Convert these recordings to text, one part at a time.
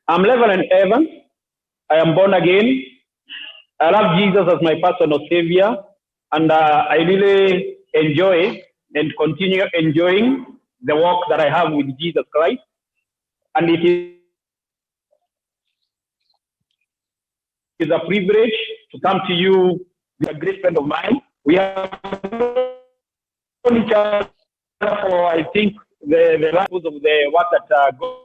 I'm Reverend Evans. I am born again. I love Jesus as my personal savior, and I really enjoy and continue enjoying the walk that I have with Jesus Christ. And it is a privilege to come to you with a great friend of mine. We have known each other for, I think, the last of the work that God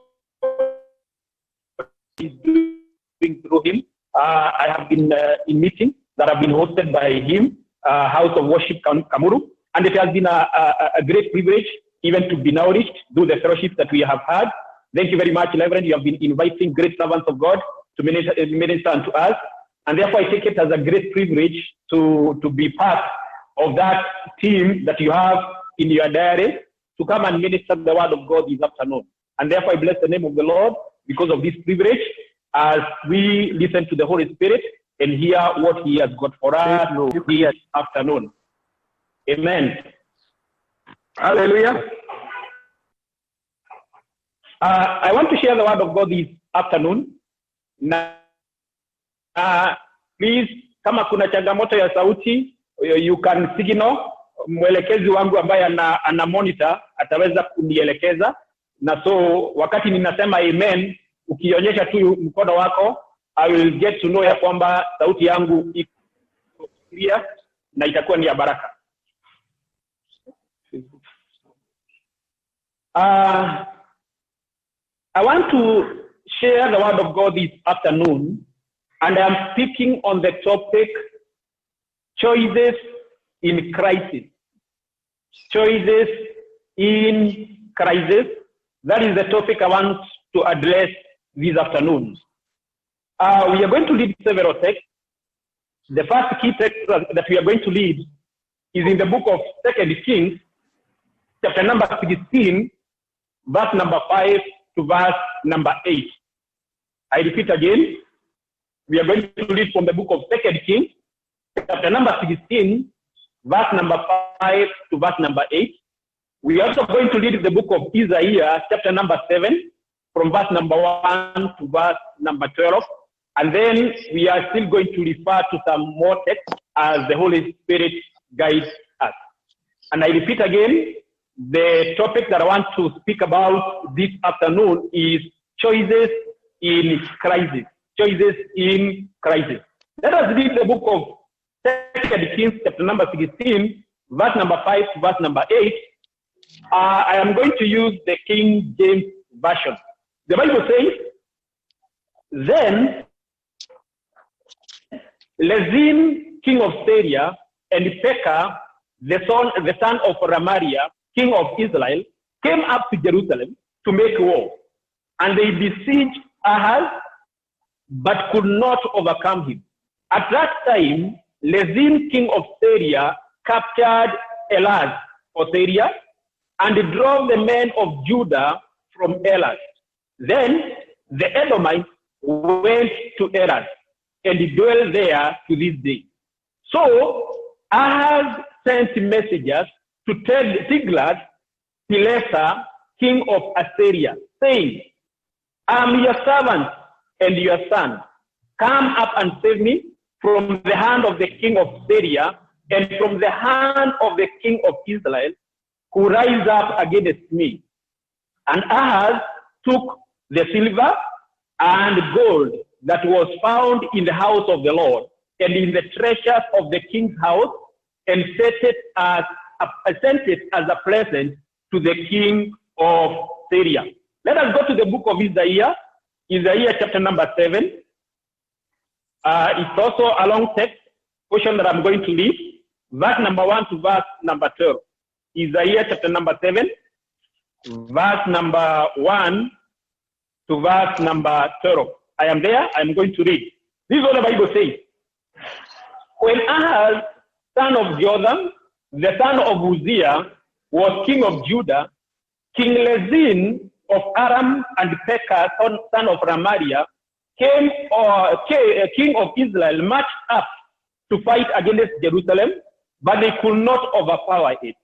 is doing through him. I have been in meetings that have been hosted by him, House of Worship Kamuru, and it has been a great privilege even to be nourished through the fellowship that we have had. Thank you very much, Reverend. You have been inviting great servants of God to minister unto us, and therefore I take it as a great privilege to be part of that team that you have in your diary to come and minister the word of God this afternoon. And therefore I bless the name of the Lord because of this privilege as we listen to the Holy Spirit and hear what he has got for us this afternoon. Amen. Hallelujah. I want to share the word of God this afternoon. Please, kama kuna changamoto ya sauti, you can signal. Mwelekezi wangu ambaye ana monitor ataweza kunielekeza, na so wakati ninasema amen, ukionyesha tu mkono wako, I will get to know ya kwamba sauti yangu iko clear na itakuwa ni ya baraka. I want to share the word of God this afternoon, and I am speaking on the topic choices in crisis. Choices in crisis. That is the topic I want to address this afternoon. We are going to read several texts. The first key text that we are going to read is in the book of 2 Kings, chapter number 16, verse number 5 to verse number 8. I repeat again. We are going to read from the book of 2 Kings, chapter number 16, verse number 5 to verse number 8. We are also going to read the book of Isaiah, chapter number 7, from verse number 1 to verse number 12. And then we are still going to refer to some more texts as the Holy Spirit guides us. And I repeat again, the topic that I want to speak about this afternoon is choices in crisis. Choices in crisis. Let us read the book of 2 Kings, chapter number 16, verse number 5 to verse number 8. I am going to use the King James Version. The Bible says, Then Lezin, king of Syria, and Pekah, the son of Ramariah, king of Israel, came up to Jerusalem to make war. And they besieged Ahaz, but could not overcome him. At that time, Lezin, king of Syria, captured Elaz or Syria, and drove the men of Judah from Elaz. Then the Edomites went to Elaz and dwelt there to this day. So Ahaz sent messengers to tell Tiglath-Pileser, king of Assyria, saying, I am your servant and your son. Come up and save me from the hand of the king of Syria and from the hand of the king of Israel, who rise up against me. And Ahaz took the silver and gold that was found in the house of the Lord and in the treasures of the king's house, and sent it as a present to the king of Syria. Let us go to the book of Isaiah, Isaiah chapter number 7. It's also a long text portion that I'm going to read, verse number 1 to verse number 12. Isaiah chapter number 7, verse number 1 to verse number 12. I am there. I'm going to read. This is what the Bible says. When Ahaz, son of Jotham, the son of Uzziah, was king of Judah, King Lezin of Aram and Pekah, son of Ramariah, king of Israel, marched up to fight against Jerusalem, but they could not overpower it.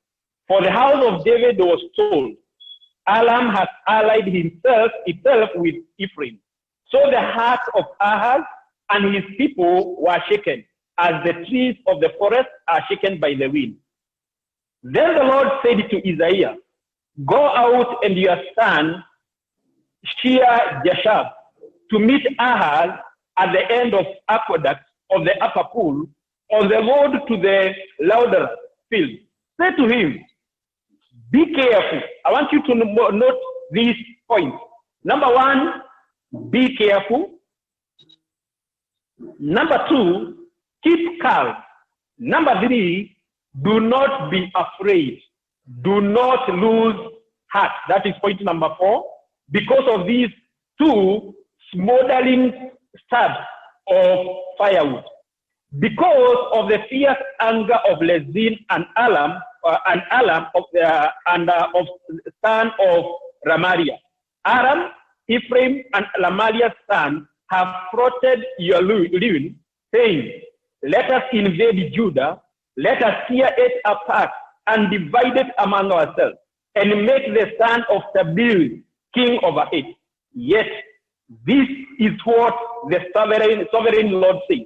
For the house of David was told, Aram has allied itself with Ephraim. So the heart of Ahaz and his people were shaken, as the trees of the forest are shaken by the wind. Then the Lord said to Isaiah, go out and your son Shear-Jashub to meet Ahaz at the end of aqueduct of the upper pool on the road to the louder field. Say to him, be careful. I want you to note these points. Number one, be careful. Number two, keep calm. Number three, do not be afraid. Do not lose heart. That is point number 4. Because of these two smoldering stubs of firewood. Because of the fierce anger of Lezin and Alam of son of Ramaliah. Aram, Ephraim, and Ramaliah's son have plotted your ruin, saying, let us invade Judah, let us tear it apart and divide it among ourselves, and make the son of Tabeel king over it. Yet this is what the sovereign Lord says.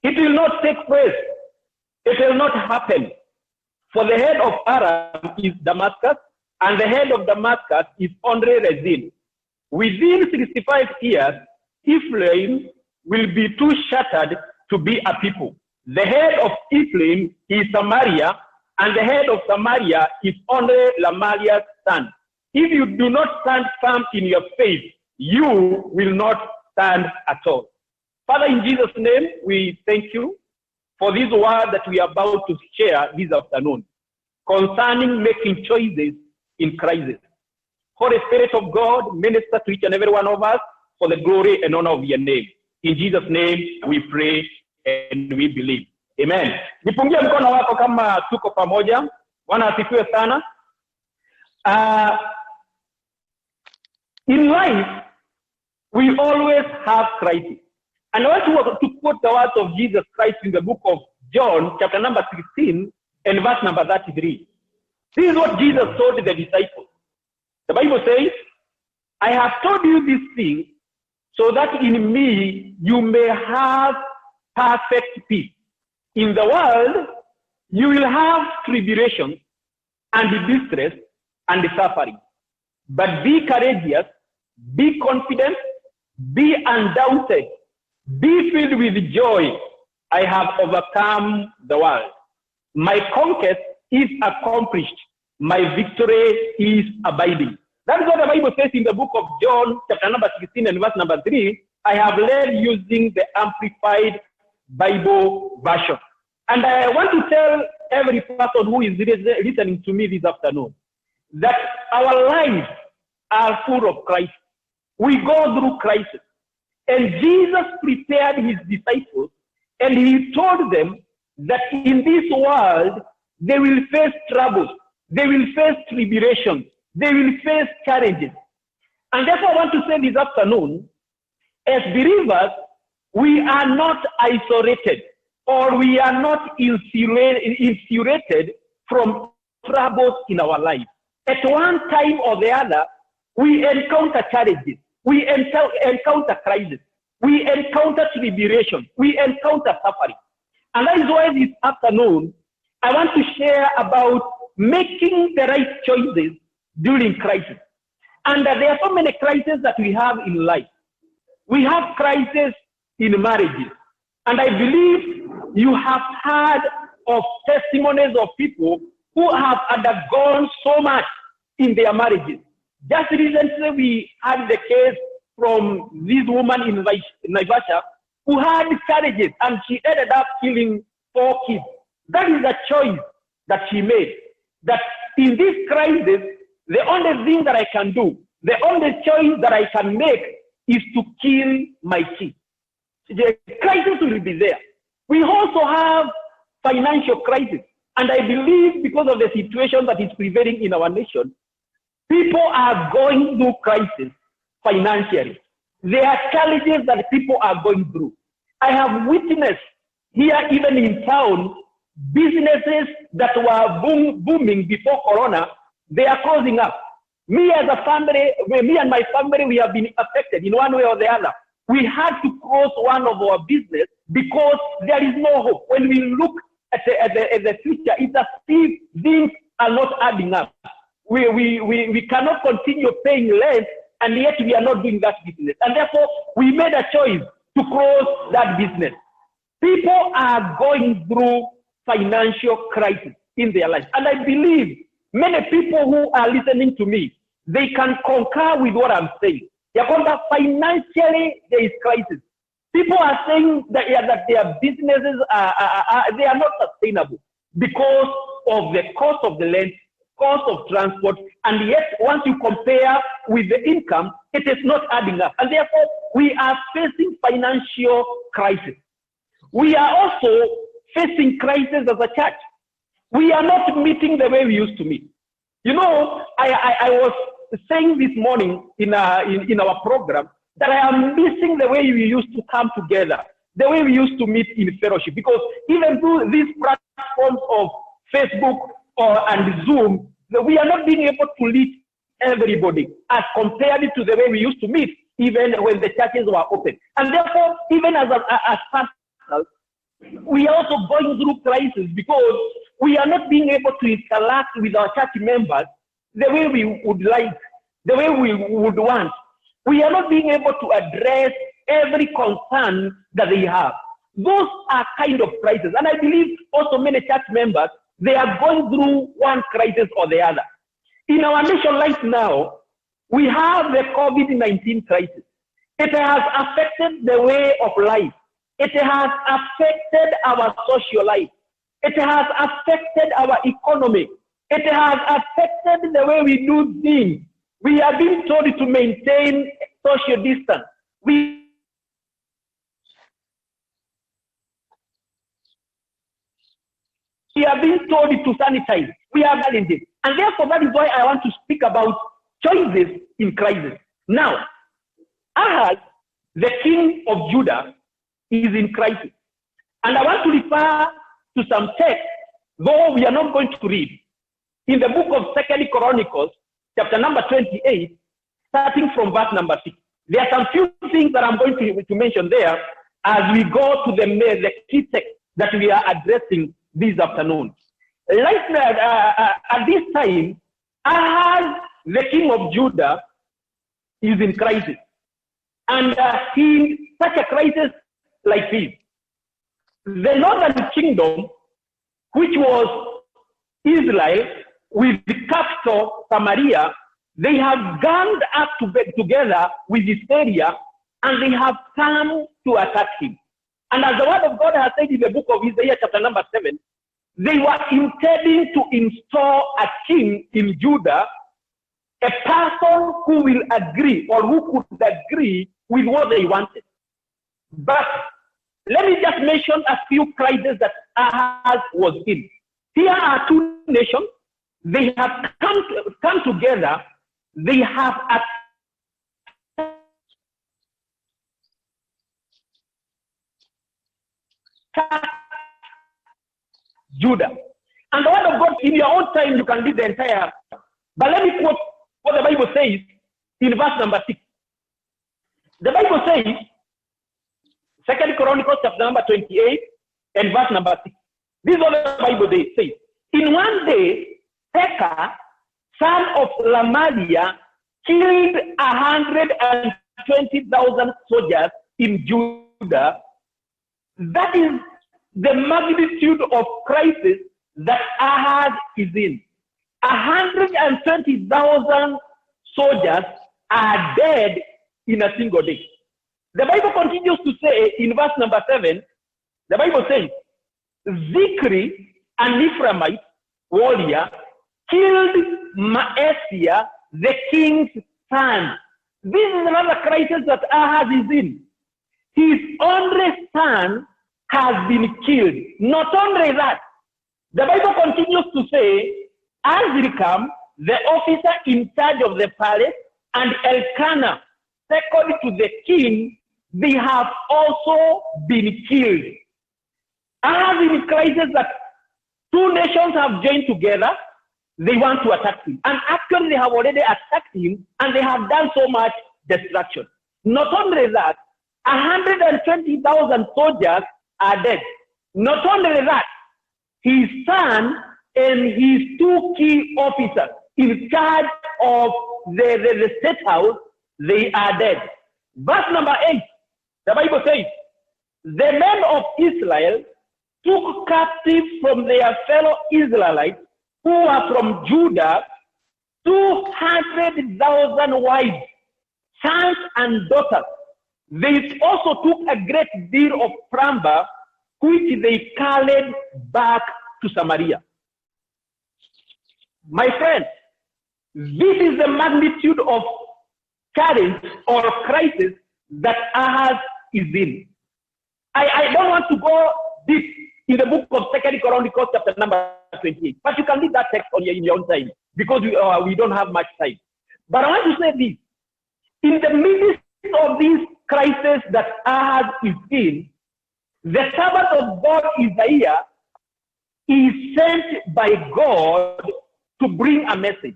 It will not take place. It will not happen. For the head of Aram is Damascus, and the head of Damascus is Andre Rezin. Within 65 years, Ephraim will be too shattered to be a people. The head of Ephraim is Samaria, and the head of Samaria is Andre Ramaliah's son. If you do not stand firm in your faith, you will not stand at all. Father, in Jesus' name, we thank you for this word that we are about to share this afternoon concerning making choices in crisis. Holy Spirit of God, minister to each and every one of us for the glory and honor of your name. In Jesus' name, we pray and we believe. Amen. Nipungie mkono wako kama tuko pamoja. Bwana asifiwe sana. In life, we always have crisis. And I want to quote the words of Jesus Christ in the book of John, chapter number 16, and verse number 33. This is what Jesus told the disciples. The Bible says, I have told you this thing so that in me you may have perfect peace. In the world, you will have tribulation and distress and suffering. But be courageous, be confident, be undaunted, be filled with joy. I have overcome the world. My conquest is accomplished. My victory is abiding. That is what the Bible says in the book of John, chapter number 16 and verse number 3. I have led using the Amplified Bible version. And I want to tell every person who is listening to me this afternoon that our lives are full of crisis. We go through crisis. And Jesus prepared his disciples and he told them that in this world they will face troubles, they will face tribulations, they will face challenges. And therefore I want to say this afternoon, as believers, we are not isolated or we are not insulated from troubles in our life. At one time or the other, we encounter challenges, we encounter crisis, we encounter tribulation, we encounter suffering. And that is why this afternoon, I want to share about making the right choices during crisis. And there are so many crises that we have in life. We have crises in marriages. And I believe you have heard of testimonies of people who have undergone so much in their marriages. Just recently, we had the case from this woman in Naivasha who had challenges and she ended up killing 4 kids. That is a choice that she made. That in this crisis, the only thing that I can do, the only choice that I can make is to kill my kids. The crisis will be there. We also have financial crisis. And I believe because of the situation that is prevailing in our nation, people are going through crisis financially. There are challenges that people are going through. I have witnessed here, even in town, businesses that were booming before Corona, they are closing up. Me as a family, me and my family, we have been affected in one way or the other. we had to close one of our business because there is no hope. When we look at the future, it's as if things are not adding up. We cannot continue paying rent, and yet we are not doing that business. And therefore, we made a choice to close that business. People are going through financial crisis in their lives. And I believe many people who are listening to me, they can concur with what I'm saying. Financially, there is crisis. People are saying that their businesses they are not sustainable because of the cost of the land, cost of transport, and yet once you compare with the income, it is not adding up. And therefore, we are facing financial crisis. We are also facing crisis as a church. We are not meeting the way we used to meet. You know, I was saying this morning in our program that I am missing the way we used to come together, the way we used to meet in fellowship, because even through these platforms of Facebook and Zoom, we are not being able to reach everybody as compared to the way we used to meet, even when the churches were open. And therefore, even as pastors, we are also going through crisis because we are not being able to interact with our church members the way we would like, the way we would want. We are not being able to address every concern that they have. Those are kind of crises. And I believe also many church members, they are going through one crisis or the other. In our nation right now, we have the COVID-19 crisis. It has affected the way of life. It has affected our social life. It has affected our economy. It has affected the way we do things. We are being told to maintain social distance. We are being told to sanitize. We are challenged. And therefore, that is why I want to speak about choices in crisis. Now, Ahaz, the king of Judah, is in crisis. And I want to refer to some texts, though we are not going to read. In the book of 2 Chronicles, chapter number 28, starting from verse number 6. There are some few things that I'm going to mention there as we go to the key text that we are addressing this afternoon. At this time, Ahaz, the king of Judah, is in crisis. And in such a crisis like this, the northern kingdom, which was Israel, with the capital Samaria, they have ganged up together with Syria, and they have come to attack him. And as the word of God has said in the book of Isaiah, chapter number 7, they were intending to install a king in Judah, a person who will agree or who could agree with what they wanted. But let me just mention a few crises that Ahaz was in. Here are two nations. They have come together. They have attacked Judah. And the word of God, in your own time, you can read the entire. But let me quote what the Bible says in verse number 6. The Bible says, 2 Chronicles chapter number 28 and verse number 6. This is what the Bible says. In one day, Pekah, son of Lamaliah, killed 120,000 soldiers in Judah. That is the magnitude of crisis that Ahaz is in. 120,000 soldiers are dead in a single day. The Bible continues to say in verse number 7, the Bible says, Zikri, an Ephraimite warrior, killed Maaseiah, the king's son. This is another crisis that Ahaz is in. His only son has been killed. Not only that, the Bible continues to say, Azrikam, the officer in charge of the palace, and Elkanah, second to the king, they have also been killed. Ahaz is in crisis that two nations have joined together. They want to attack him. And actually, they have already attacked him, and they have done so much destruction. Not only that, 120,000 soldiers are dead. Not only that, his son and his two key officers in charge of the state house, they are dead. Verse number 8, the Bible says, the men of Israel took captive from their fellow Israelites who were from Judah 200,000 wives, sons and daughters. They also took a great deal of plunder, which they carried back to Samaria. My friends, this is the magnitude of challenge or crisis that Ahaz is in. I don't want to go deep in the book of 2 Chronicles chapter number 28, but you can read that text in your own time because we don't have much time. But I want to say this. In the midst of this crisis that Ahaz is in, the servant of God Isaiah is sent by God to bring a message.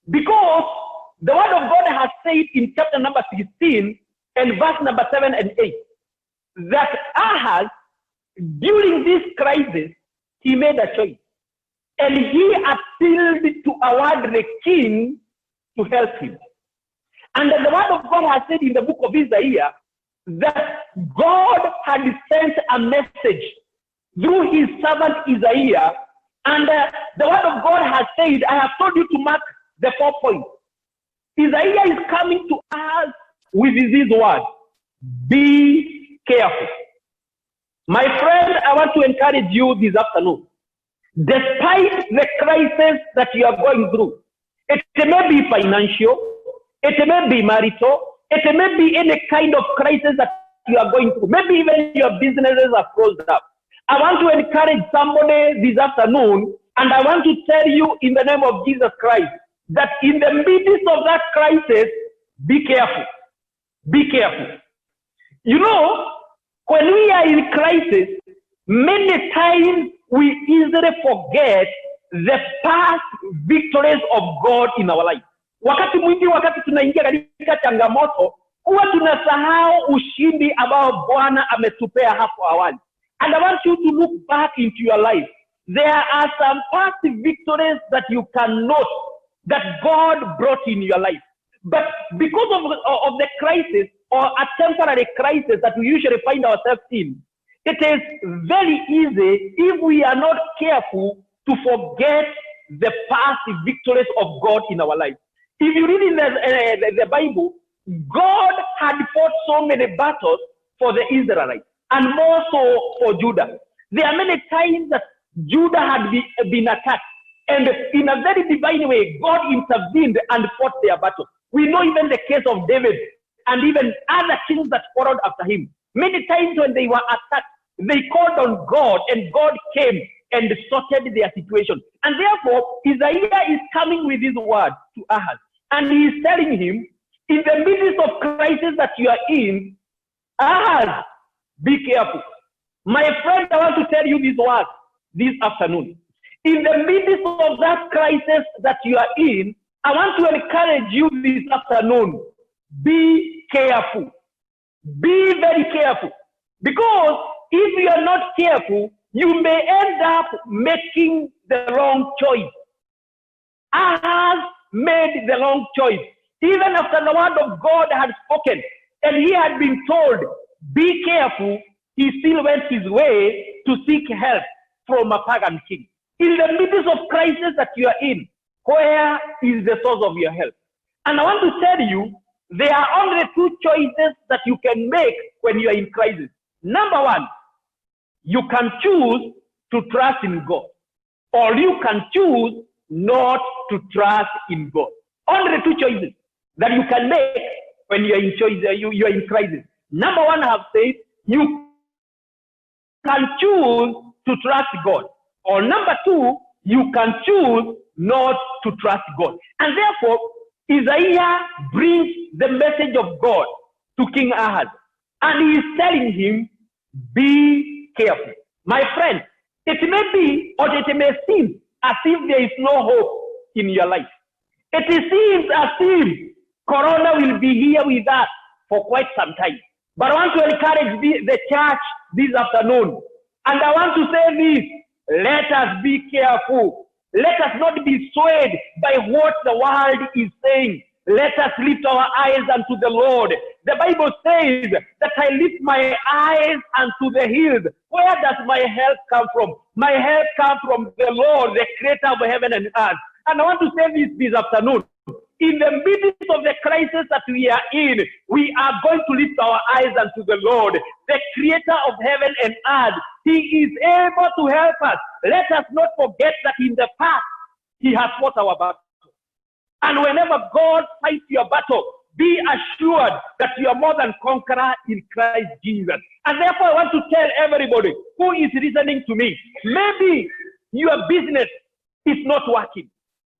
Because the word of God has said in chapter number 16 and verse number 7 and 8 that Ahaz, during this crisis, he made a choice. And he appealed to our the king to help him. And the word of God has said in the book of Isaiah that God had sent a message through his servant Isaiah. And the word of God has said, I have told you to mark the 4 points. Isaiah is coming to us with this word: be careful. My friend, I want to encourage you this afternoon. Despite the crisis that you are going through, it may be financial, it may be marital, it may be any kind of crisis that you are going through. Maybe even your businesses are closed up. I want to encourage somebody this afternoon, and I want to tell you in the name of Jesus Christ that in the midst of that crisis, be careful. Be careful. You know, when we are in crisis, many times we easily forget the past victories of God in our life. Wakati mwingi, wakati tunaingia katika changamoto, huwa tunasahau ushindi ambao Bwana ametupea hapo awali. And I want you to look back into your life. There are some past victories that you can note that God brought in your life. But because of the crisis or a temporary crisis that we usually find ourselves in, it is very easy, if we are not careful, to forget the past victories of God in our life. If you read in the Bible, God had fought so many battles for the Israelites, and more so for Judah. There are many times that Judah had been attacked, and in a very divine way, God intervened and fought their battle. We know even the case of David and even other kings that followed after him. Many times when they were attacked, they called on God, and God came and sorted their situation. And therefore, Isaiah is coming with his word to Ahaz, and he is telling him, in the midst of crisis that you are in, Ahaz, be careful. My friend, I want to tell you this word this afternoon. In the midst of that crisis that you are in, I want to encourage you this afternoon. Be careful. Be very careful. Because if you are not careful, you may end up making the wrong choice. Ahaz made the wrong choice. Even after the word of God had spoken, and he had been told, be careful, he still went his way to seek help from a pagan king. In the midst of crisis that you are in, where is the source of your help? And I want to tell you, there are only 2 choices that you can make when you are in crisis. Number 1, you can choose to trust in God, or you can choose not to trust in God. Only 2 choices that you can make when you are in crisis. Number 1, I have said, you can choose to trust God. Or number 2, you can choose not to trust God. And therefore, Isaiah brings the message of God to King Ahaz. And he is telling him, be careful. My friend, it may be, or it may seem as if there is no hope in your life. It seems as if Corona will be here with us for quite some time. But I want to encourage the church this afternoon. And I want to say this, let us be careful. Let us not be swayed by what the world is saying. Let us lift our eyes unto the Lord. The Bible says that I lift my eyes unto the hills. Where does my help come from? My help comes from the Lord, the creator of heaven and earth. And I want to say this afternoon. In the midst of the crisis that we are in, we are going to lift our eyes unto the Lord, the creator of heaven and earth. He is able to help us. Let us not forget that in the past, he has fought our battle. And whenever God fights your battle, be assured that you are more than conqueror in Christ Jesus. And therefore, I want to tell everybody who is listening to me, maybe your business is not working.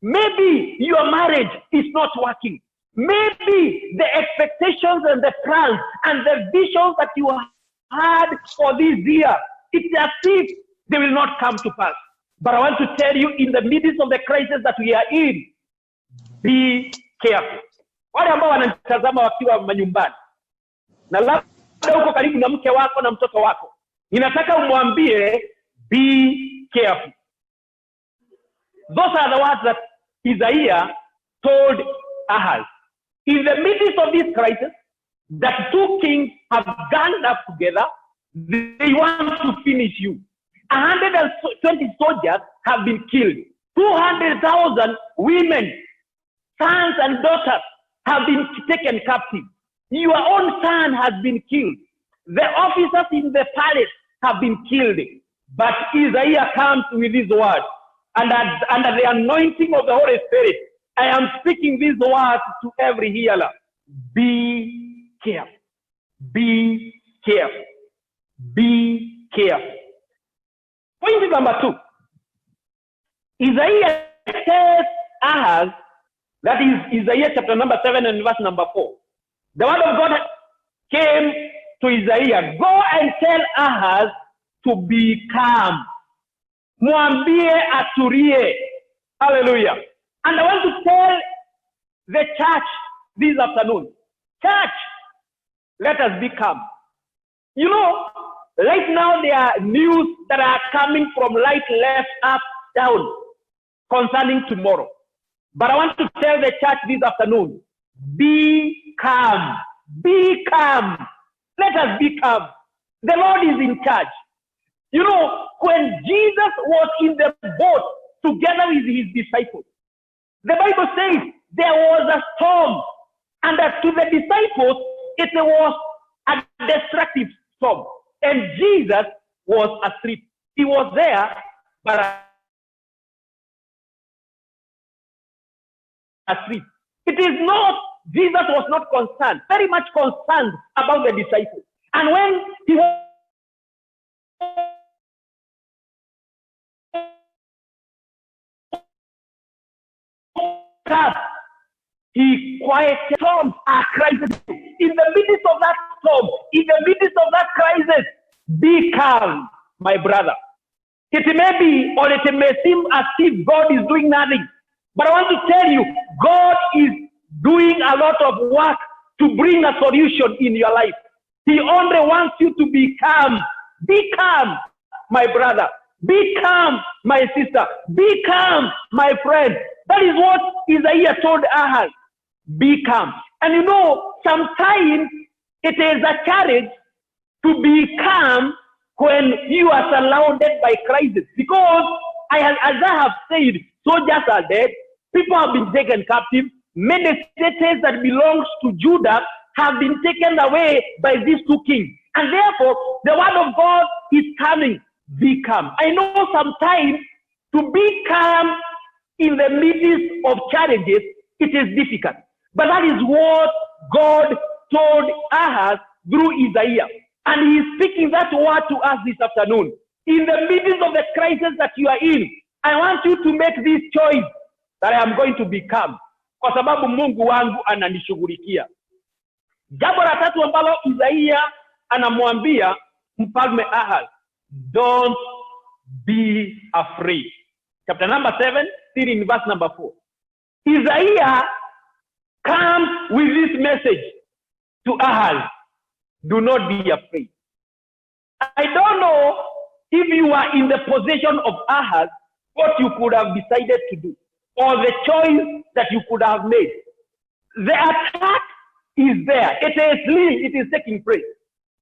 Maybe your marriage is not working. Maybe the expectations and the plans and the visions that you had for this year, it's as if they will not come to pass. But I want to tell you, in the midst of the crisis that we are in, be careful. Wale ambao wanatazama wakiwa manyumbani na labda uko karibu na mke wako na mtoto wako, ninataka umwambie be careful. Those are the words that Isaiah told Ahaz. In the midst of this crisis, that two kings have ganged up together, they want to finish you. 120 soldiers have been killed. 200,000 women, sons and daughters have been taken captive. Your own son has been killed. The officers in the palace have been killed. But Isaiah comes with these words. And under the anointing of the Holy Spirit, I am speaking these words to every hearer. Be careful. Be careful. Be careful. Point number 2. Isaiah tells Ahaz, that is Isaiah chapter number 7 and verse number 4. The word of God came to Isaiah. Go and tell Ahaz to be calm. Mwambie aturie. Hallelujah. And I want to tell the church this afternoon. Church, let us be calm. You know, right now there are news that are coming from right, left, up, down concerning tomorrow. But I want to tell the church this afternoon, be calm. Be calm. Let us be calm. The Lord is in charge. You know, when Jesus was in the boat together with his disciples, the Bible says there was a storm, and to the disciples, it was a destructive storm. And Jesus was asleep. He was there, but asleep. It is not, Jesus was not concerned, very much concerned about the disciples. And when he was he quieted storms are crisis. In the midst of that storm, in the midst of that crisis, be calm, my brother. It may be, or it may seem as if God is doing nothing. But I want to tell you, God is doing a lot of work to bring a solution in your life. He only wants you to be calm. Be calm, my brother. Be calm, my sister. Be calm, my friend. That is what Isaiah told Ahaz. Be calm. And you know, sometimes it is a challenge to be calm when you are surrounded by crisis. Because, as I have said, soldiers are dead. People have been taken captive. Many cities that belongs to Judah have been taken away by these two kings. And therefore, the word of God is coming. Be calm. I know sometimes to be calm in the midst of challenges, it is difficult. But that is what God told Ahaz through Isaiah. And he is speaking that word to us this afternoon. In the midst of the crisis that you are in, I want you to make this choice that I am going to be calm. Kwa sababu Mungu wangu ananishughulikia. Jambo la tatu ambalo Isaiah anamwambia mfalme Ahaz, don't be afraid. Chapter number 7, still in verse number 4. Isaiah comes with this message to Ahaz. do not be afraid. I don't know if you are in the position of Ahaz, what you could have decided to do, or the choice that you could have made. The attack is there. It is real. It is taking place.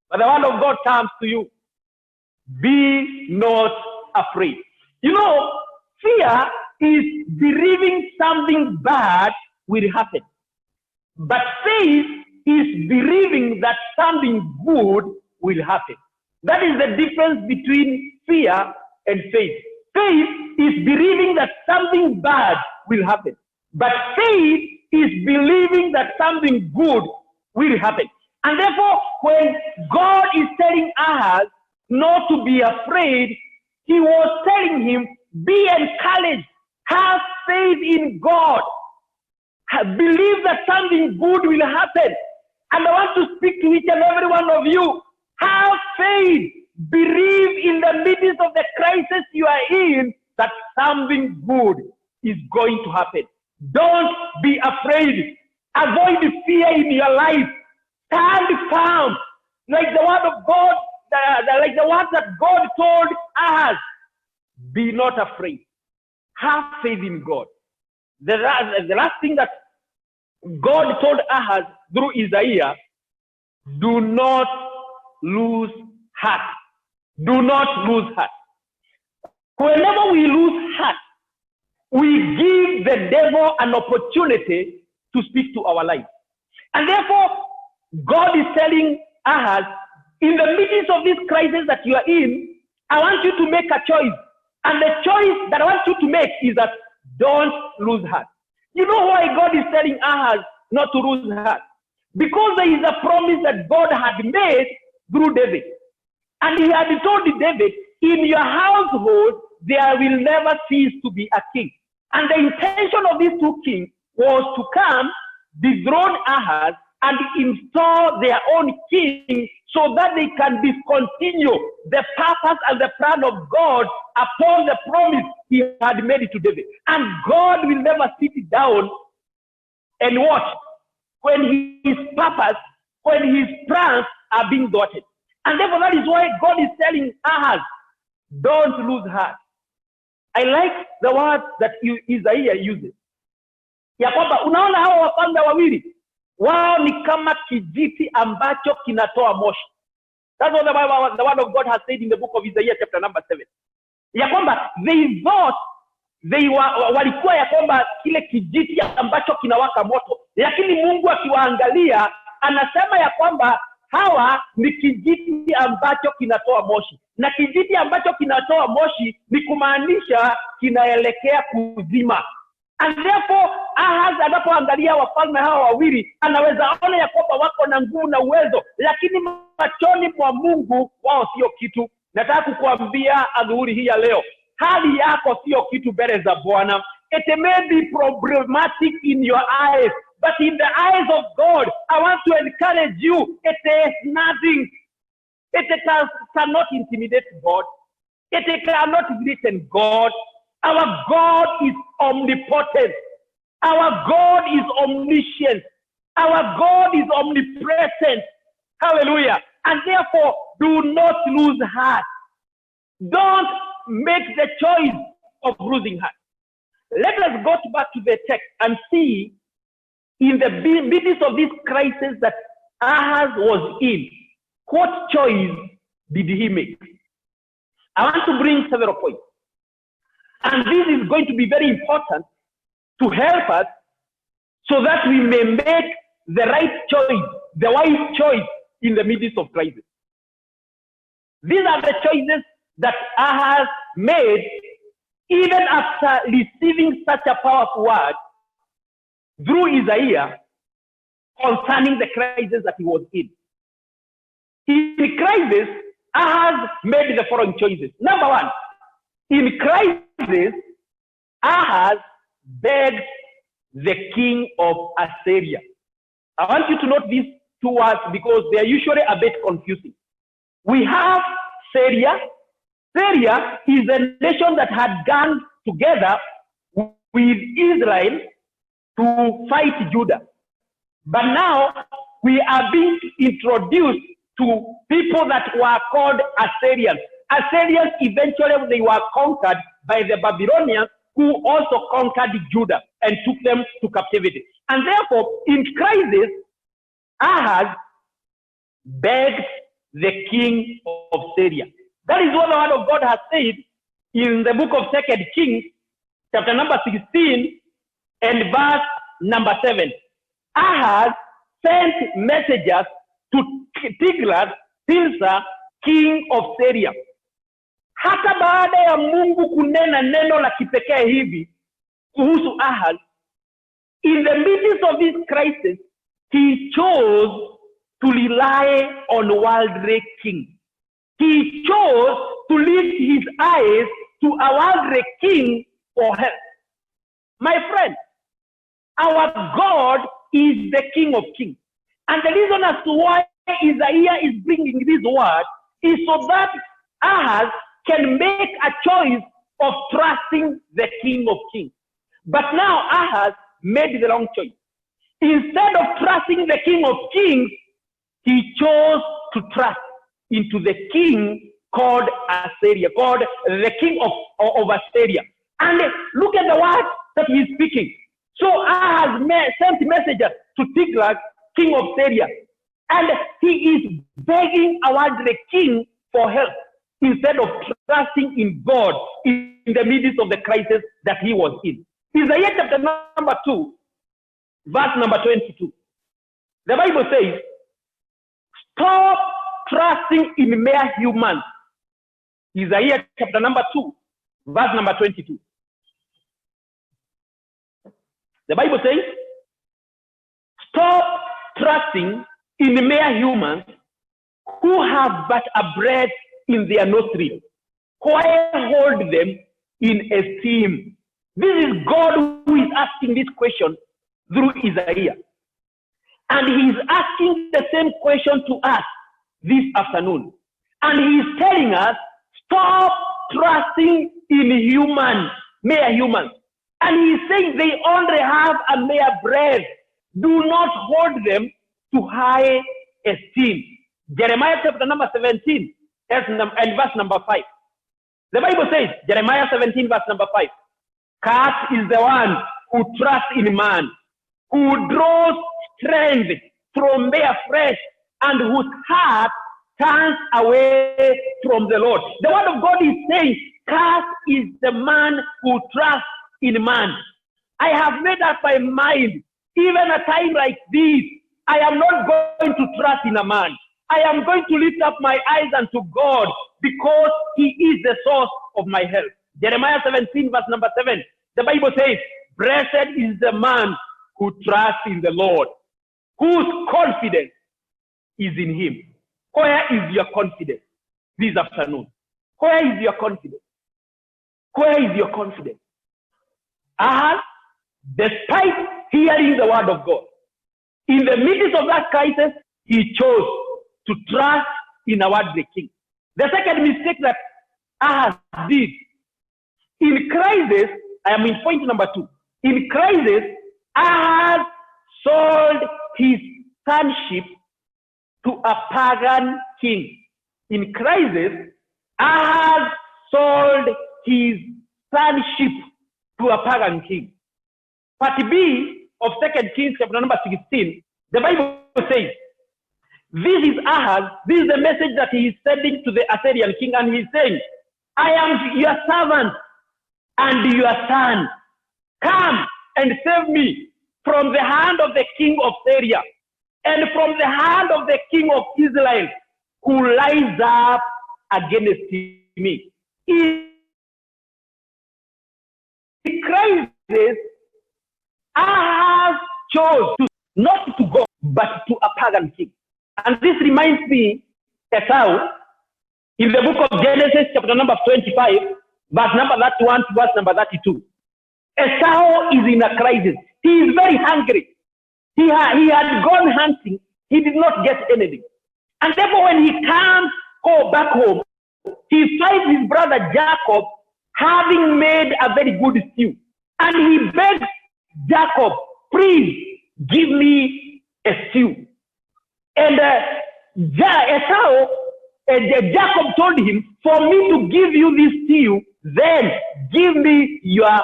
But the word of God comes to you. Be not afraid. You know, fear is believing something bad will happen. But faith is believing that something good will happen. That is the difference between fear and faith. Faith is believing that something bad will happen. But faith is believing that something good will happen. And therefore, when God is telling Ahaz not to be afraid, he was telling him, be encouraged, have faith in God, believe that something good will happen. And I want to speak to each and every one of you. Have faith, believe in the midst of the crisis you are in that something good is going to happen. Don't be afraid. Avoid fear in your life. Stand firm, like the word of God, like the word that God told us. Be not afraid. Have faith in God. The last thing that God told Ahaz through Isaiah, do not lose heart. Do not lose heart. Whenever we lose heart, we give the devil an opportunity to speak to our life. And therefore, God is telling Ahaz, in the midst of this crisis that you are in, I want you to make a choice. And the choice that I want you to make is that don't lose heart. You know why God is telling Ahaz not to lose heart? Because there is a promise that God had made through David. And he had told David, in your household, there will never cease to be a king. And the intention of these two kings was to come, dethrone Ahaz, and install their own king so that they can discontinue the purpose and the plan of God upon the promise he had made to David. And God will never sit down and watch when his purpose, when his plans are being thwarted. And therefore that is why God is telling Ahaz, don't lose heart. I like the word that Isaiah uses. Ya kwamba unaona hawa wafalme wawili, wao ni kama kijiti ambacho kinatoa moshi. That's what the word of God has said in the book of Isaiah chapter number 7. Ya kwamba they thought walikuwa ya kwamba kile kijiti ambacho kinawaka moto. Lakini Mungu akiwaangalia anasema ya kwamba hawa ni kijiti ambacho kinatoa moshi. Na kijiti ambacho kinatoa moshi ni kumaanisha kinaelekea kuzima. And therefore, Ahaz anapoangalia wafalme hawa wawili, anaweza ona ya kwamba wako na nguvu na uwezo, lakini machoni mwa Mungu wao sio kitu. Nataka kukuambia adhuhuri hii ya leo, hali yako sio kitu mbele za Bwana. It may be problematic in your eyes, but in the eyes of God, I want to encourage you, it is nothing. It cannot intimidate God. It cannot threaten God. Our God is omnipotent. Our God is omniscient. Our God is omnipresent. Hallelujah. And therefore, do not lose heart. Don't make the choice of losing heart. Let us go back to the text and see in the midst of this crisis that Ahaz was in, what choice did he make? I want to bring several points. And this is going to be very important to help us so that we may make the right choice, the wise choice in the midst of crisis. These are the choices that Ahaz made even after receiving such a powerful word through Isaiah concerning the crisis that he was in. In the crisis, Ahaz made the following choices. Number one, in crisis, Ahaz begged the king of Assyria. I want you to note these two words because they are usually a bit confusing. We have Syria. Syria is a nation that had gone together with Israel to fight Judah. But now we are being introduced to people that were called Assyrians. Assyrians, eventually they were conquered by the Babylonians, who also conquered Judah and took them to captivity. And therefore, in crisis, Ahaz begged the king of Syria. That is what the word of God has said in the book of 2 Kings, chapter number 16 and verse number 7. Ahaz sent messengers to Tiglath-Pileser, king of Syria. Hata baada ya Mungu kunena neno la kipekee hivi kuhusu Ahaz, in the midst of this crisis, he chose to rely on worldly king. He chose to lift his eyes to a worldly king for help. My friend, our God is the King of Kings. And the reason as to why Isaiah is bringing this word is so that Ahaz can make a choice of trusting the King of Kings. But now Ahaz made the wrong choice. Instead of trusting the King of Kings, he chose to trust into the king called Assyria, called the king of Assyria. And look at the word that he is speaking. So Ahaz sent messengers to Tiglath, king of Syria, and he is begging the king for help instead of trusting in God in the midst of the crisis that he was in. Isaiah chapter number 2, verse number 22. The Bible says, stop trusting in mere humans. Isaiah chapter number 2, verse number 22. The Bible says, stop trusting in mere humans who have but a breath in their nostrils. Why hold them in esteem? This is God who is asking this question through Isaiah. And he is asking the same question to us this afternoon. And he is telling us, stop trusting in mere humans. And he is saying they only have a mere breath. Do not hold them to high esteem. Jeremiah chapter number 17 and verse number 5. The Bible says, Jeremiah 17 verse number 5, cursed is the one who trusts in man, who draws strength from their flesh, and whose heart turns away from the Lord. The word of God is saying, cursed is the man who trusts in man. I have made up my mind, even a time like this, I am not going to trust in a man. I am going to lift up my eyes unto God, because he is the source of my help. Jeremiah 17 verse number 7. The Bible says, blessed is the man who trusts in the Lord, whose confidence is in him. Where is your confidence this afternoon? Where is your confidence? Where is your confidence? Despite hearing the word of God, in the midst of that crisis, he chose to trust in a worldly king. The second mistake that Ahaz did, in crisis, I am in point number 2. In crisis, Ahaz sold his sonship to a pagan king. In crisis, Ahaz sold his sonship to a pagan king. Part B of 2 Kings chapter number 16, the Bible says, this is Ahaz, this is the message that he is sending to the Assyrian king, and he is saying, I am your servant and your son. Come and save me from the hand of the king of Syria and from the hand of the king of Israel, who lies up against me. In crisis, Ahaz chose not to go, but to a pagan king. And this reminds me, Esau, in the book of Genesis, chapter number 25, verse number 31 to verse number 32. Esau is in a crisis. He is very hungry. He had gone hunting. He did not get anything. And therefore, when he comes back home, he finds his brother Jacob having made a very good stew. And he begs Jacob, please give me a stew. And Jacob told him, for me to give you this to you, then give me your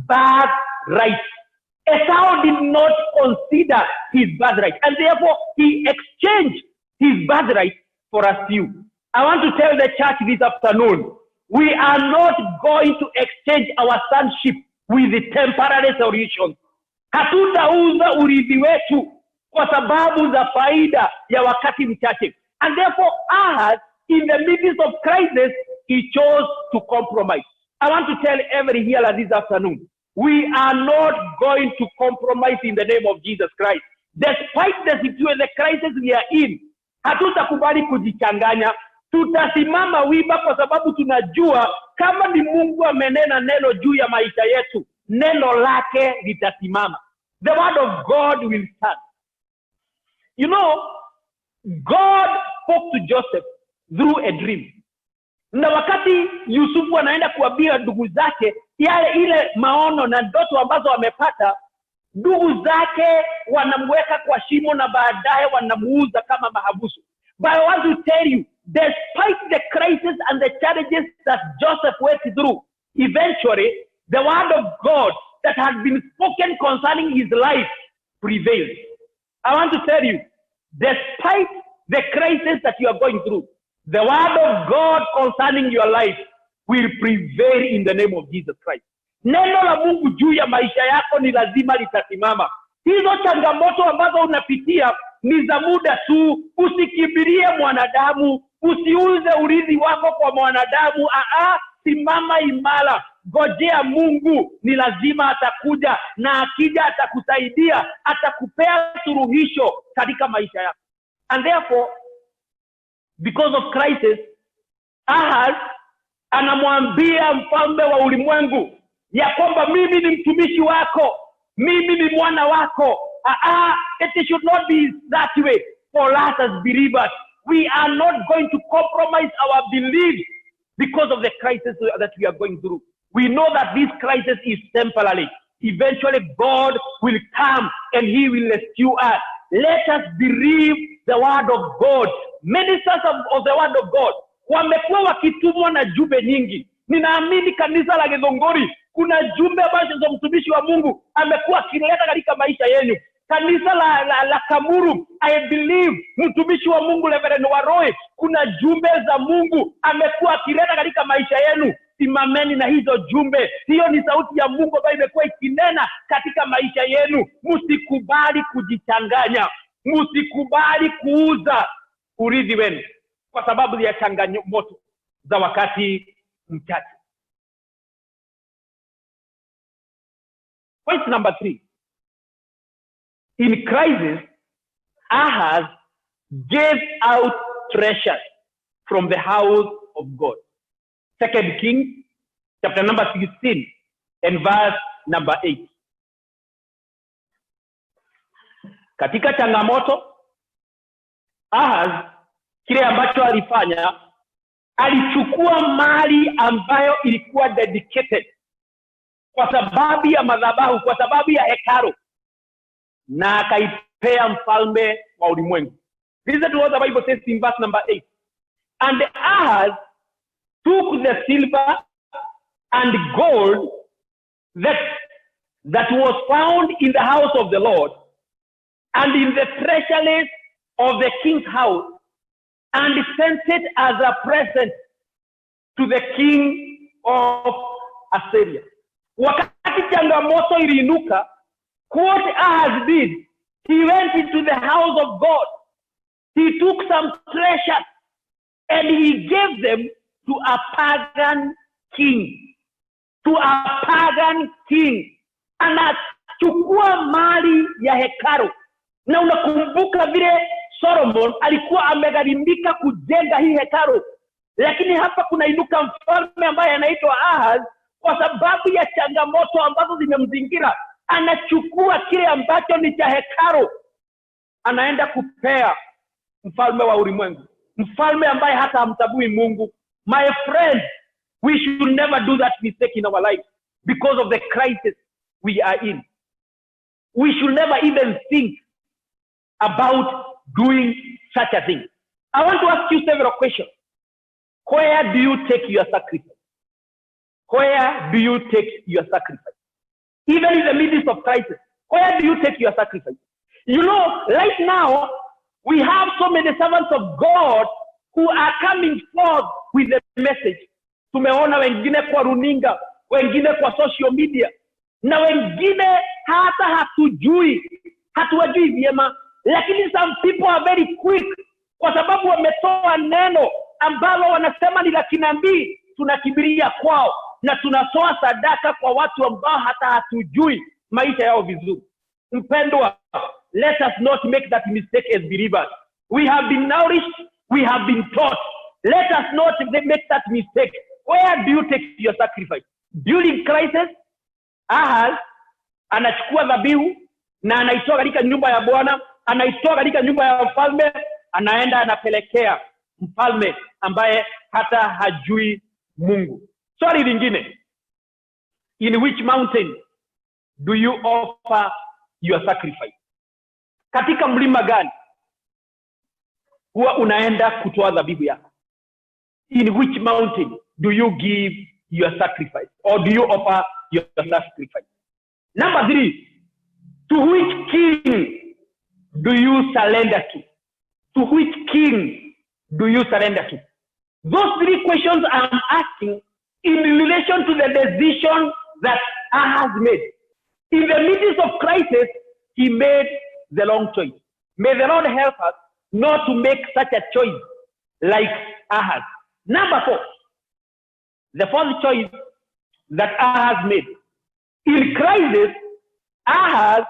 birthright. Esau did not consider his birthright, and therefore he exchanged his birthright for a stew. I want to tell the church this afternoon, we are not going to exchange our sonship with the temporary solutions. Hatutauza urithi wetu kwa sababu za faida ya wakati mchache. And therefore, Ahaz, in the midst of crisis, he chose to compromise. I want to tell every hearer this afternoon, we are not going to compromise in the name of Jesus Christ. Despite the situation, the crisis we are in, hatutakubali kujichanganya. Tutasimama wima kwa sababu tunajua kama ni Mungu amenena neno juu ya maisha yetu, neno lake litasimama. The word of God will stand. You know, God spoke to Joseph through a dream. Na wakati Yusufu anaenda kuambia ndugu zake ile maono na ndoto ambazo wamepata, ndugu zake wanamweka kwa shimo na baadaye wanamuuza kama mahabusu. But I want to tell you, despite the crisis and the challenges that Joseph went through, eventually the word of God that had been spoken concerning his life prevailed. I want to tell you, despite the crisis that you are going through, the word of God concerning your life will prevail in the name of Jesus Christ. Neno la Mungu juu ya maisha yako ni lazima litasimama. Hizo changamoto ambazo unapitia ni za muda tu. Usikimbilie mwanadamu, usiuze urithi wako kwa mwanadamu. Simama imara, ngojea Mungu, ni lazima atakuja, na akija atakusaidia, atakupea suluhisho katika maisha yako. And therefore, because of crisis, Ahaz anamwambia mfalme wa ulimwengu ya kwamba mimi ni mtumishi wako, mimi ni mwana wako. It should not be that way for us as believers. We are not going to compromise our beliefs because of the crisis that we are going through. We know that this crisis is temporary. Eventually God will come and he will rescue us. Let us believe the word of God. Ministers of the word of God wamekuwa wakitumwa na jumbe nyingi. Ninaamini kanisa la Githongori kuna jumbe ambazo za mtumishi wa Mungu amekuwa akileta katika maisha yenu. Kanisa la Kamuru, I believe mtumishi wa Mungu Reverend Waroe, kuna jumbe za Mungu amekuwa akileta katika maisha yenu. Simameni na hizo jumbe. Hiyo ni sauti ya Mungu ambayo imekuwa ikinena katika maisha yenu. Msikubali kujichanganya. Msikubali kuuza urithi wenu kwa sababu ya changamoto za wakati mchache. Point number 3. In crisis, Ahaz gave out treasures from the house of God. 2 Kings, chapter number 16, and verse number 8. Katika changamoto, Ahaz kile ambacho alifanya, alichukua mali ambayo ilikuwa dedicated kwa sababu ya madhabahu, kwa sababu ya hekalu, na akaipea mfalme wa ulimwengu. Listen to what the Bible says in verse number 8. And Ahaz took the silver and gold that was found in the house of the Lord and in the treasuries of the king's house, and sent it as a present to the king of Assyria. Wakati changamoto iliinuka, what Ahaz did, he went into the house of God. He took some treasures and he gave them to a pagan king. To a pagan king. Anachukua mali ya hekalu. Na unakumbuka vile Solomon alikuwa amegharimika kujenga hii hekalu. Lakini hapa kuna inuka mfalme ambaye anaitwa Ahaz, kwa sababu ya changamoto ambazo zimemzingira, anachukua kile ambacho ni cha hekalu, anaenda kupea mfalme wa ulimwengu, mfalme ambaye hata hamtabui Mungu. My friend, we should never do that mistake in our life because of the crisis we are in. We should never even think about doing such a thing. I want to ask you several questions. Where do you take your sacrifice? Where do you take your sacrifice? Even in the midst of crisis, where do you take your sacrifice? You know, right now, we have so many servants of God who are coming forth with the message. Tumeona wengine kwa runinga, wengine kwa social media, na wengine hata hatuwajui vyema, lakini some people are very quick, kwa sababu wametoa neno ambalo wanasema ni la kinabii, tunakibiria kwao na tunatoa sadaka kwa watu ambao hata hatujui maisha yao vizuri. Mpendwa, let us not make that mistake as believers. We have been nourished, we have been taught. Let us not make that mistake. Where do you take your sacrifice? During crisis, Ahaz anachukua dhabihu na anaitoa katika nyumba ya Bwana, anaitoa katika nyumba ya mfalme, anaenda anapelekea mfalme ambaye hata hajui Mungu. Swali lingine, in which mountain do you offer your sacrifice? Katika mlima gani huwa unaenda kutoa dhabihu yako? In which mountain do you give your sacrifice, or do you offer your sacrifice? Number 3, to which king do you surrender to? To which king do you surrender to? Those 3 questions I'm asking in relation to the decision that Ahaz made. In the midst of crisis, he made the wrong choice. May the Lord help us not to make such a choice like Ahaz. Number 4, the 4th choice that Ahaz made. In crisis, Ahaz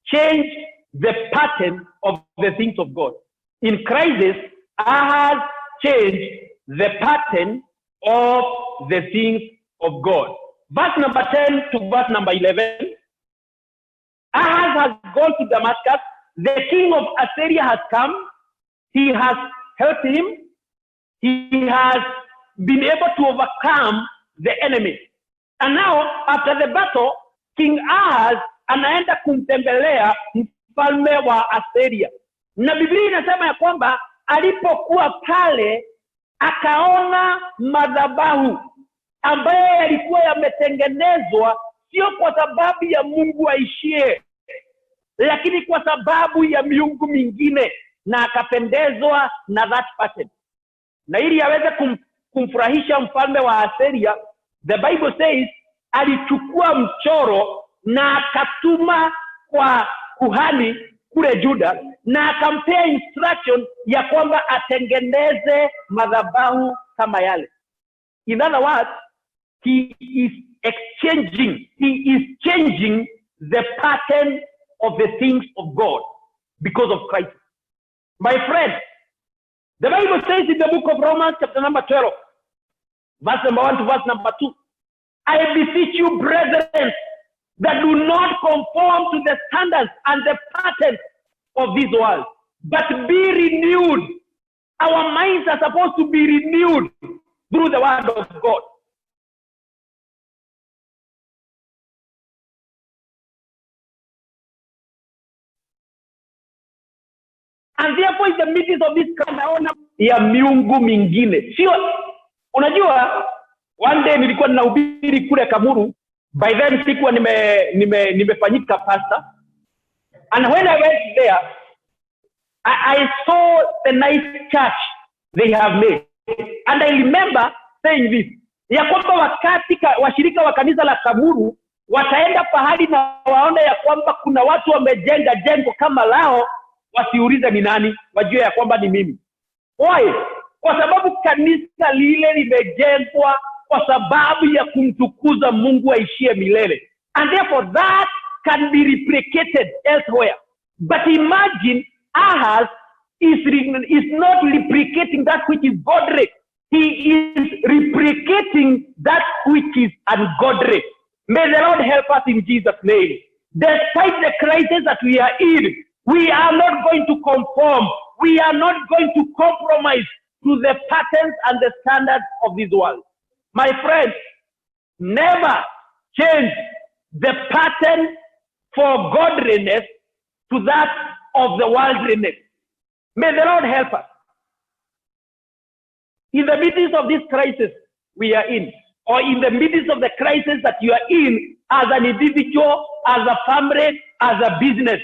changed the pattern of the things of God. In crisis, Ahaz changed the pattern of the things of God. Verse number 10 to verse number 11. Ahaz has gone to Damascus. The king of Assyria has come. He has helped him. He has been able to overcome the enemy. And now, after the battle, King Ahaz anaenda kumtembelea mfalme wa Assyria. Na Biblia inasema ya kwamba alipokuwa pale akaona madhabahu ambayo yalikuwa yametengenezwa sio kwa sababu ya Mungu aishie, lakini kwa sababu ya miungu mingine, na akapendezwa na that pattern. Na ili aweze kumfurahisha mfalme wa Assyria, the Bible says alichukua mchoro na akatuma kwa kuhani kule Juda na akampea instruction ya kwamba atengeneze madhabahu kama yale. In other words, he is changing the pattern of the things of God because of Christ. My friend, the Bible says in the book of Romans chapter number 12, verse number 1 to verse number 2, I beseech you, brethren, that do not conform to the standards and the patterns of this world, but be renewed. Our minds are supposed to be renewed through the word of God. And therefore, in the midst of this naona ya miungu mingine. Sio, unajua, one day nilikuwa ninahubiri kule Kamuru. By then sikuwa nimefanyika pastor. And when I went there, I saw the nice church they have made. And I remember saying this, ya kwamba wakati washirika wa kanisa la Kamuru wataenda pahali na waone ya kwamba kuna watu wamejenga jengo kama lao, wasiulize ni nani, wajue ya kwamba ni mimi. Why? Kwa sababu kanisa lile limejengwa kwa sababu ya kumtukuza Mungu aishie milele. And therefore that can be replicated elsewhere. But imagine Ahaz is not replicating that which is godly. He is replicating that which is ungodly. May the Lord help us in Jesus' name. Despite the crisis that we are in, we are not going to conform. We are not going to compromise to the patterns and the standards of this world. My friends, never change the pattern for godliness to that of the worldliness. May the Lord help us. In the midst of this crisis we are in, or in the midst of the crisis that you are in as an individual, as a family, as a business,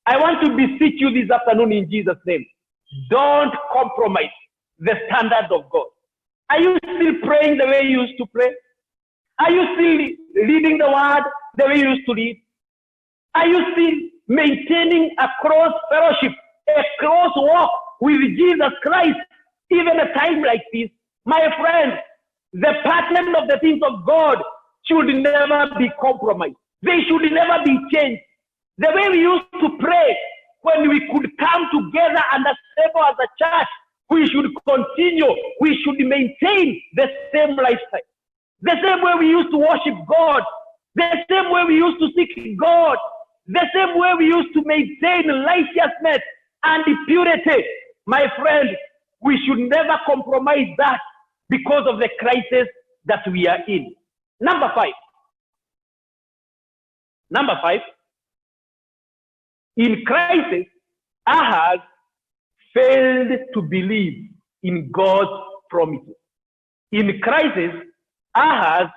I want to beseech you this afternoon in Jesus' name. Don't compromise the standards of God. Are you still praying the way you used to pray? Are you still reading the word the way you used to read? Are you still maintaining a close fellowship, a close walk with Jesus Christ, even a time like this? My friend, the pattern of the things of God should never be compromised. They should never be changed. The way we used to pray when we could come together and assemble as a church, we should continue. We should maintain the same lifestyle. The same way we used to worship God. The same way we used to seek God. The same way we used to maintain righteousness and purity. My friend, we should never compromise that because of the crisis that we are in. Number five. In crisis, Ahaz failed to believe in God's promises. In crisis, Ahaz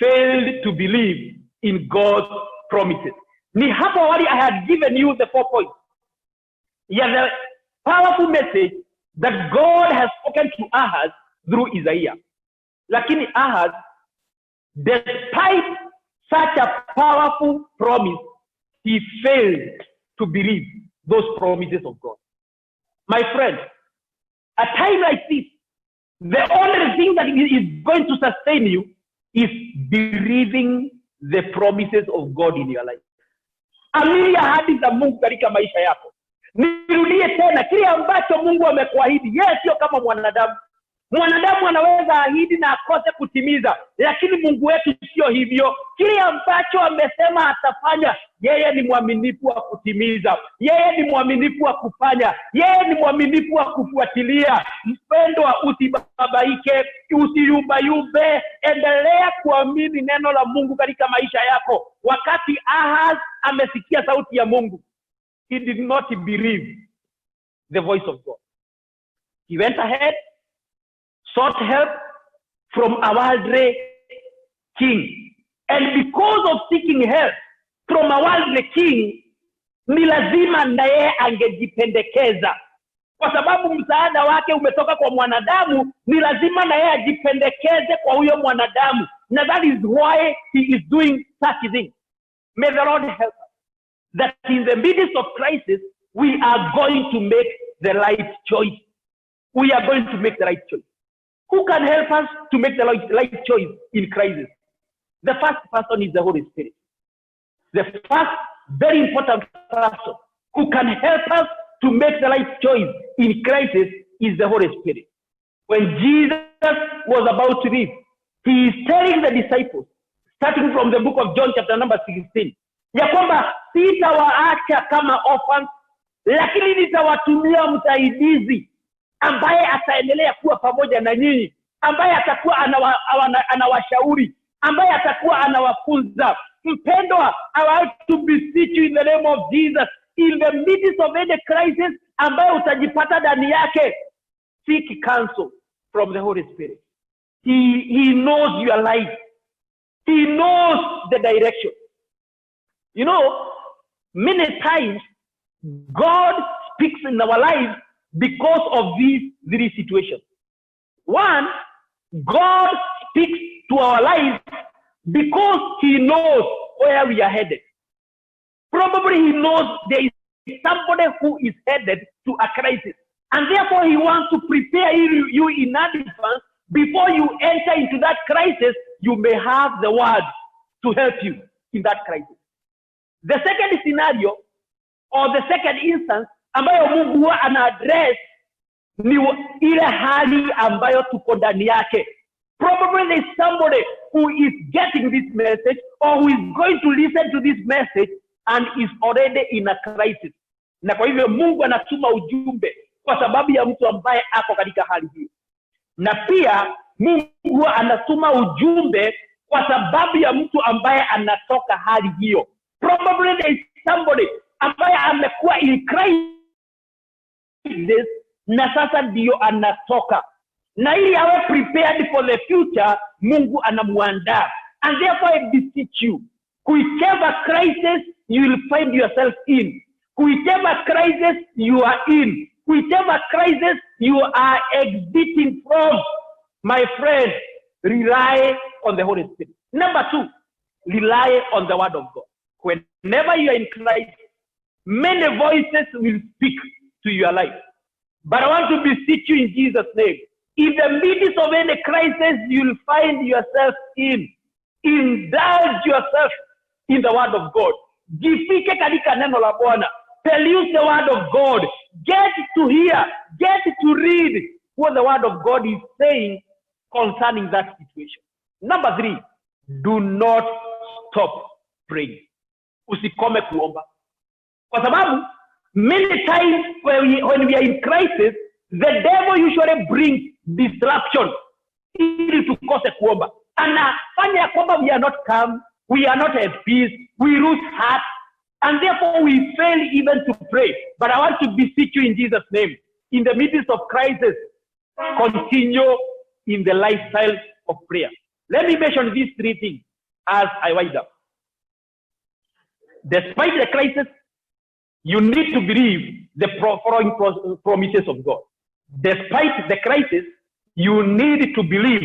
failed to believe in God's promises. Ni hapo awali I had given you the 4 points. Yeah, the powerful message that God has spoken to Ahaz through Isaiah. Lakini Ahaz, despite such a powerful promise, he failed to believe those promises of God. My friend, a time like this, the only thing that is going to sustain you is believing the promises of God in your life. Amini ahadi za Mungu katika maisha yako. Nirudie tena, kile ambacho Mungu amekuahidi, yeye sio kama mwanadamu. Mwanadamu anaweza ahidi na akose kutimiza, lakini Mungu wetu sio hivyo. Kile ambacho amesema atafanya, yeye ni mwaminifu wa kutimiza. Yeye ni mwaminifu wa kufanya. Yeye ni mwaminifu wa kufuatilia. Mpendwa, usibabaike, usiyumbayumbe, endelea kuamini neno la Mungu katika maisha yako. Wakati Ahaz amesikia sauti ya Mungu, he did not believe the voice of God. He went ahead, sought help from a worldly king. And because of seeking help from a worldly king, ni lazima na yeye angejipendekeza. Kwa sababu msaada wake umetoka kwa mwanadamu, ni lazima na yeye ajipendekeze kwa huyo mwanadamu. Na that is why he is doing such things. May the Lord help us, that in the midst of crisis, we are going to make the right choice. We are going to make the right choice. Who can help us to make the right choice in crisis? The first person is the Holy Spirit. The first very important person who can help us to make the right choice in crisis is the Holy Spirit. When Jesus was about to leave, he is telling the disciples, starting from the book of John chapter number 16, ya kwamba sitawaacha kama orphans, lakini nitawatumia msaidizi ambaye ataendelea kuwa pamoja na nyinyi, ambaye atakuwa anawashauri, ambaye atakuwa anawafunza. Mpendwa, I want to beseech you in the name of Jesus, in the midst of any crisis ambaye utajipata ndani yake, seek counsel from the Holy Spirit. He knows your life. He knows the direction. You know, many times God speaks in our lives because of these 3 situations. One, God speaks to our lives because he knows where we are headed. Probably he knows there is somebody who is headed to a crisis, and therefore he wants to prepare you in advance. Before you enter into that crisis, you may have the word to help you in that crisis. The second scenario, or the second instance, ambayo Mungu huwa ana-address ni ile hali ambayo tuko ndani yake. Probably there is somebody who is getting this message, or who is going to listen to this message and is already in a crisis. Na kwa hivyo Mungu anatuma ujumbe kwa sababu ya mtu ambaye ako katika hali hiyo. Na pia Mungu anatuma ujumbe kwa sababu ya mtu ambaye anatoka hali hiyo. Probably there is somebody ambaye amekuwa in crisis na sasa ndio anatoka. Na ili awe prepared for the future, Mungu anamuandaa. And therefore I beseech you, whichever crisis you will find yourself in, whichever crisis you are in, whichever crisis you are exiting from, my friend, rely on the Holy Spirit. Number 2, rely on the word of God. Whenever you are in crisis, many voices will speak to your life. But I want to beseech you in Jesus' name. In the midst of any crisis you'll find yourself in, indulge yourself in the word of God. Jifike katika neno la Bwana. Peruse the word of God. Get to hear, get to read what the word of God is saying concerning that situation. Number 3, do not stop praying. Usikome kuomba. Kwa sababu, many times when we are in crisis, the devil usually brings disruption ili tukose kuomba. Anafanya kwamba we are not calm, we are not at peace, we lose heart, and therefore we fail even to pray. But I want to beseech you in Jesus' name, in the midst of crisis, continue in the lifestyle of prayer. Let me mention these 3 things as I wind up. Despite the crisis, you need to believe the following promises of God. Despite the crisis, you need to believe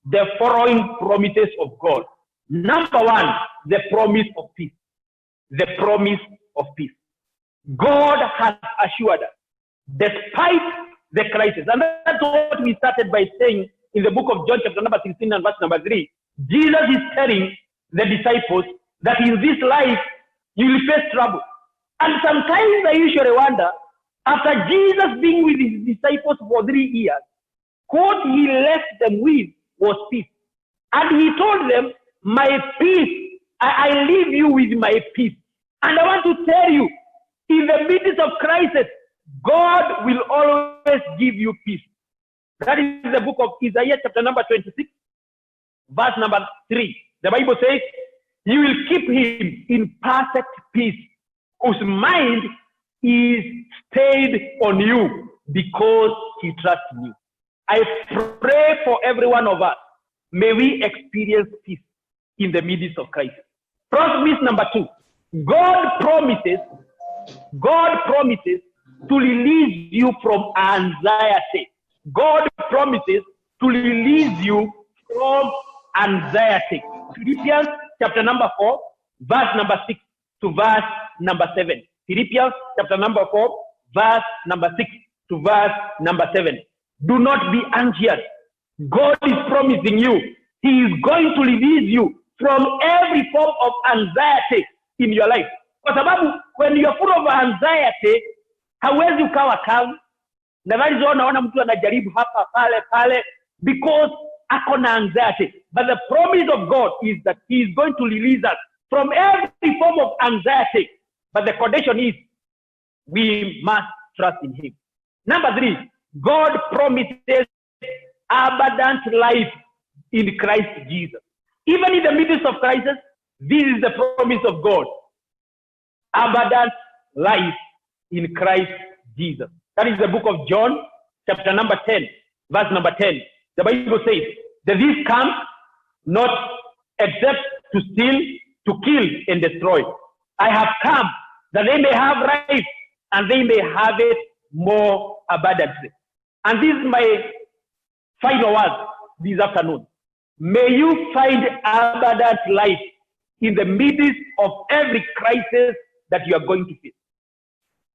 the following promises of God. Number 1, the promise of peace. The promise of peace. God has assured us, despite the crisis, and that's what we started by saying in the book of John chapter number 16 and verse number 3. Jesus is telling the disciples that in this life you will face trouble. And sometimes I usually wonder, after Jesus being with his disciples for 3 years, what he left them with was peace. And he told them, my peace, I leave you with my peace. And I want to tell you, in the midst of crisis, God will always give you peace. That is the book of Isaiah chapter number 26, verse number 3. The Bible says, you will keep him in perfect peace, whose mind is stayed on you because he trusts you. I pray for every one of us. May we experience peace in the midst of crisis. Promise number 2. God promises to release you from anxiety. God promises to release you from anxiety. Philippians chapter number 4, verse number 6 to verse number 7. Philippians chapter number 4, verse number 6 to verse number 7. Do not be anxious. God is promising you, he is going to release you from every form of anxiety in your life. Kwa sababu, when you are full of anxiety, hawezi ukawa calm. Nadhani unaona mtu anajaribu hapa pale because ako na anxiety. But the promise of God is that he is going to release us from every form of anxiety. But the condition is, we must trust in him. Number 3, God promises abundant life in Christ Jesus. Even in the midst of crisis, this is the promise of God. Abundant life in Christ Jesus. That is the book of John, chapter number 10, verse number 10. The Bible says, the thief comes not except to steal, to kill, and destroy. I have come that they may have life, and they may have it more abundantly. And this is my final word this afternoon. May you find abundant life in the midst of every crisis that you are going to face.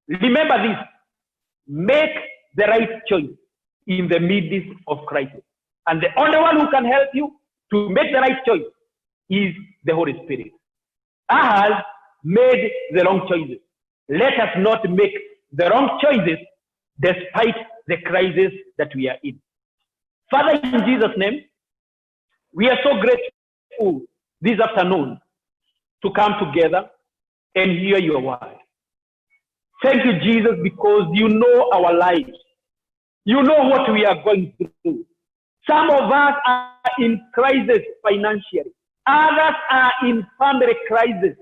Remember this. Make the right choice in the midst of crisis. And the only one who can help you to make the right choice is the Holy Spirit. Ahaz made the wrong choices. Let us not make the wrong choices despite the crisis that we are in. Father, in Jesus' name, we are so grateful this afternoon to come together and hear your word. Thank you, Jesus, because you know our lives. You know what we are going through. Some of us are in crisis financially. Others are in family crisis.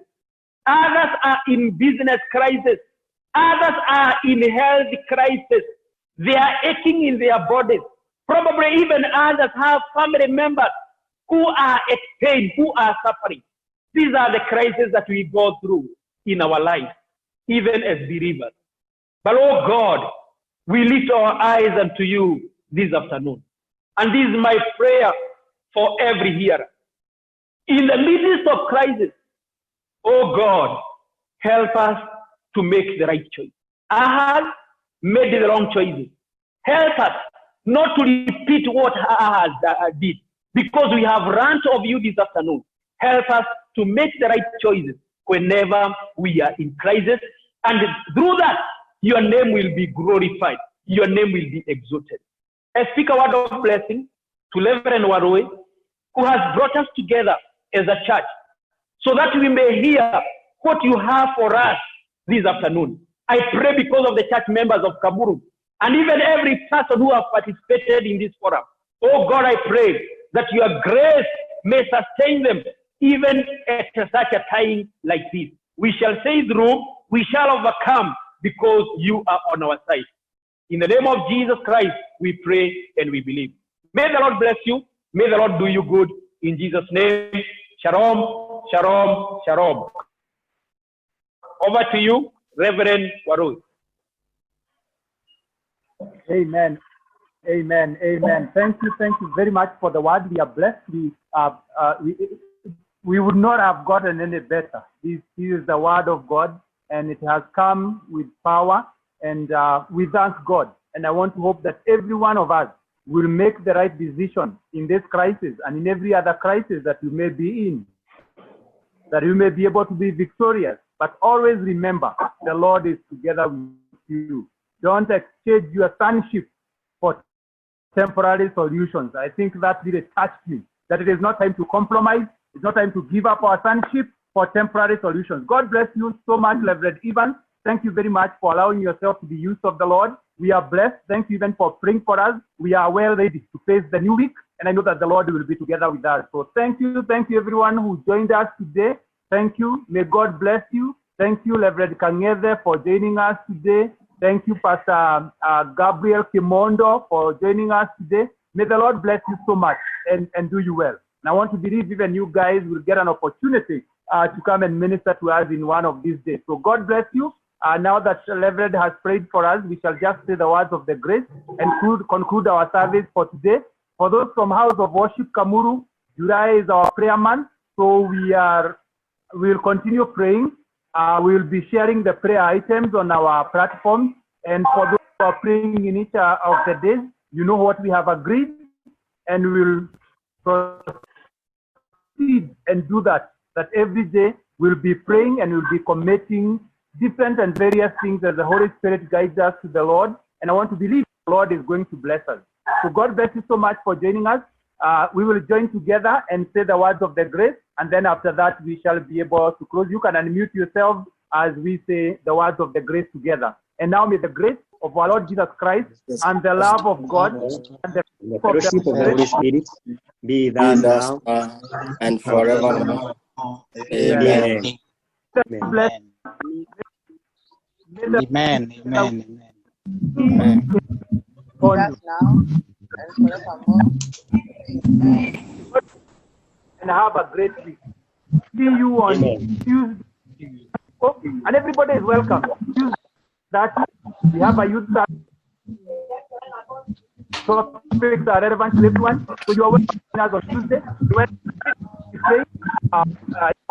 Others are in business crisis. Others are in health crisis. They are aching in their bodies. Probably even others have family members who are at pain, who are suffering. These are the crises that we go through in our life, even as believers. But oh God, we lift our eyes unto you this afternoon. And this is my prayer for every hearer. In the midst of crisis, oh God, help us to make the right choice. Ahaz made the wrong choices. Help us not to repeat what Ahaz did, because we have learned of you this afternoon. Help us to make the right choices whenever we are in crisis, and through that, your name will be glorified. Your name will be exalted. I speak a word of blessing to Reverend Warui, who has brought us together as a church, so that we may hear what you have for us this afternoon. I pray because of the church members of Kaburu, and even every person who has participated in this forum. Oh God, I pray that your grace may sustain them even at such a time like this. We shall say through, we shall overcome, because you are on our side. In the name of Jesus Christ, we pray and we believe. May the Lord bless you. May the Lord do you good. In Jesus' name, shalom, shalom, shalom. Over to you, Reverend Warui. Amen. Amen. Amen. Thank you very much for the word. We are blessed. We would not have gotten any better. This is the word of God, and it has come with power, and we thank God. And I want to hope that every one of us will make the right decision in this crisis and in every other crisis that you may be in, that you may be able to be victorious. But always remember, the Lord is together with you. Don't exchange your sonship for temporary solutions. I think that really touched me, that it is not time to compromise. It's not time to give up our sonship for temporary solutions. God bless you so much, Reverend Ivan. Thank you very much for allowing yourself to be used of the Lord. We are blessed. Thank you even for praying for us. We are well ready to face the new week, and I know that the Lord will be together with us. So thank you everyone who joined us today. Thank you. May God bless you. Thank you, Reverend Kangeze, for joining us today. Thank you, Pastor Gabriel Kimondo, for joining us today. May the Lord bless you so much and do you well. And I want to believe even you guys will get an opportunity to come and minister to us in one of these days. So God bless you. Now that Reverend has prayed for us, we shall just say the words of the grace and conclude our service for today. For those from House of Worship Kamuru, July is our prayer month, so we'll continue praying. We'll be sharing the prayer items on our platform, and for those who are praying in each of the days, you know what we have agreed, and we'll proceed and do that every day we'll be praying and we'll be committing different and various things as the Holy Spirit guides us to the Lord. And I want to believe the Lord is going to bless us. So God bless you so much for joining us. We will join together and say the words of the grace. And then after that, we shall be able to close. You can unmute yourself as we say the words of the grace together. And now may the grace of our Lord Jesus Christ and the love of God and the fellowship of the Holy Spirit be with us now and forevermore. Amen. Bless. Amen. Amen. Amen. Us now and forevermore. And have a great week. See you on Tuesday. Oh, and everybody is welcome. Tuesday, that we have a youth topics are relevant to everyone. So you are welcome on Tuesday,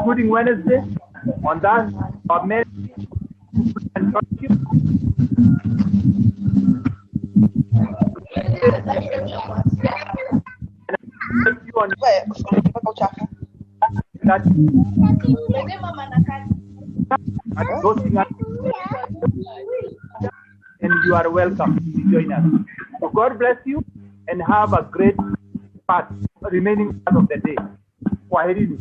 including Wednesday. On that, our men and fellowship. You on that and you are welcome to join us. So God bless you and have a great remaining part of the day. Kwaherini.